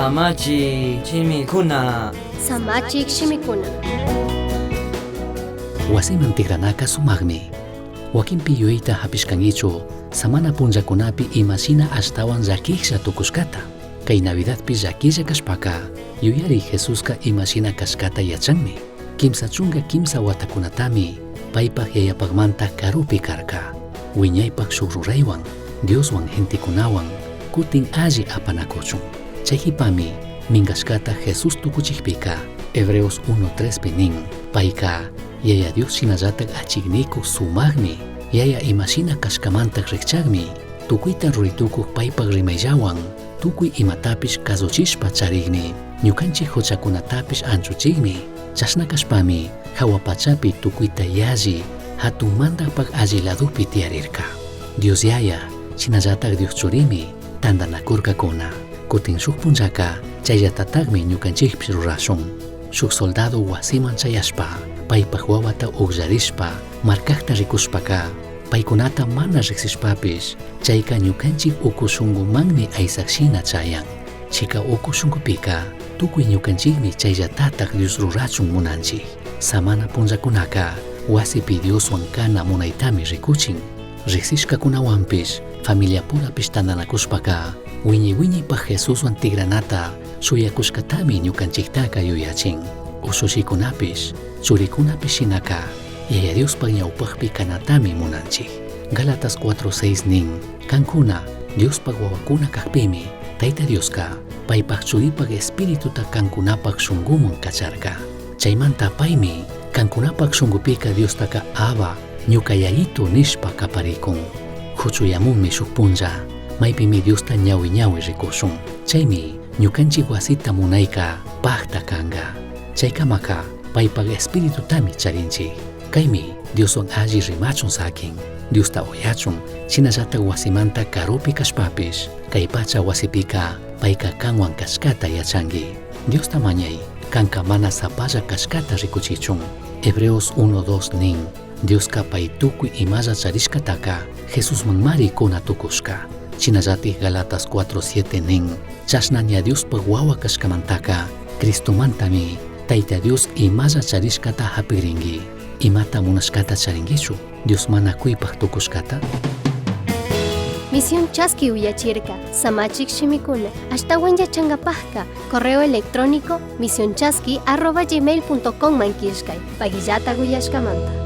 Samachi chimikuna. Samachik shimikuna. Wasiman tigranaka sumaqmi. Wakinpi yuyta hapishkankichu samana punllakunapi imashina ashtawan llakiqsha tukushkata. Kay Navidadpi llakilla kashpaka yuyari Jesuska imashina kashkata yachanmi. Kimsa chunga kimsa watakunatami paypaq yayapaqmanta karupi karka. Wiñaypaq shuk ruraywan Dioswan gentikunawan kutin alli apanakuchun. Chayhipami minkashkata Jesus tukuchikpika Hebreos 1:3 nin payka yaya Dios shinallatak achikniku sumaqmi yaya imashina kashkamanta rikchaqmi tukuyta ruritukuq paypaq rimayllawan tukuy imatapish kasuchishpa charikni ñukanchik huchakunatapish anchuchikmi chashna kashpami hawa pachapi tukuyta yalli hatunmantapaq alli ladupi tiyarirka. Dios yaya shinallatak Dios churimi tantanakurkakuna kutin shuk punllaka chayllatataqmi ñukanchikpish rurashun. Shuk soldado wasiman chayashpa paypaq wawata uqllarishpa markaqta rikushpaka paykunata mana riqsishpapish chayka ñukanchik uku shunqunmanmi aysaqshina chayan. Chika uku shunqupika tukuy ñukanchikmi chayllatata Dios rurachun munanchik. Samana punllakunaka wasipi Dioswan kana munaytami rikuchin. Riqsishkakunawanpish familia purapish tantanakushpaka wiñay-wiñaypaq Jesuswan tigranata suyakushkatami ñukanchiktaka yuyachin. Usushikunapish churikunapish shinaka yaya Diospaq ñawpaqpi kanatami munanchik. Galatas 4:6 nin kankuna Diospaq wawakuna kaqpimi Tayta Dioska paypaq churipaq espirituta kankunapaq shunqunman kacharka. Chaymanta paymi kankunapaq shunqupika Diostaka Aba ñuka yayitu nishpa kaparikun. Huchuyamunmi shuk punlla maypimi Diosta ñawi rikushun. Chaymi ñukanchik wasita munayka paqta kanga. Chaykamaka paypaq espiritutami charinchik. Kaymi Dioswan alli rimachun sakin. Diosta uyachun shinallatak wasimanta karupi kashpapish kay pacha wasipika payka kanwan kashkata yachanki. Diosta mañay kanka mana sapalla kashkata rikuchichun. Hebreos 1:2 nin Dioska pay tukuy imalla charishkataka Jesusman mari kuna tukushka. Shinallatik Galatas 4:7 nin chashna ña Diospaq wawa kashkamantaka Cristomantami Tayta Dios imalla charishkata hapikrinki. Imata munashkata charinkichu Dios mana kuypaq tukushkata. Misión Chasqui uyachirka Samachik shimikuna ashtawan yachangapajka correo electrónico misionchasqui@gmail.com mankishkay pagillata uyashkamanta.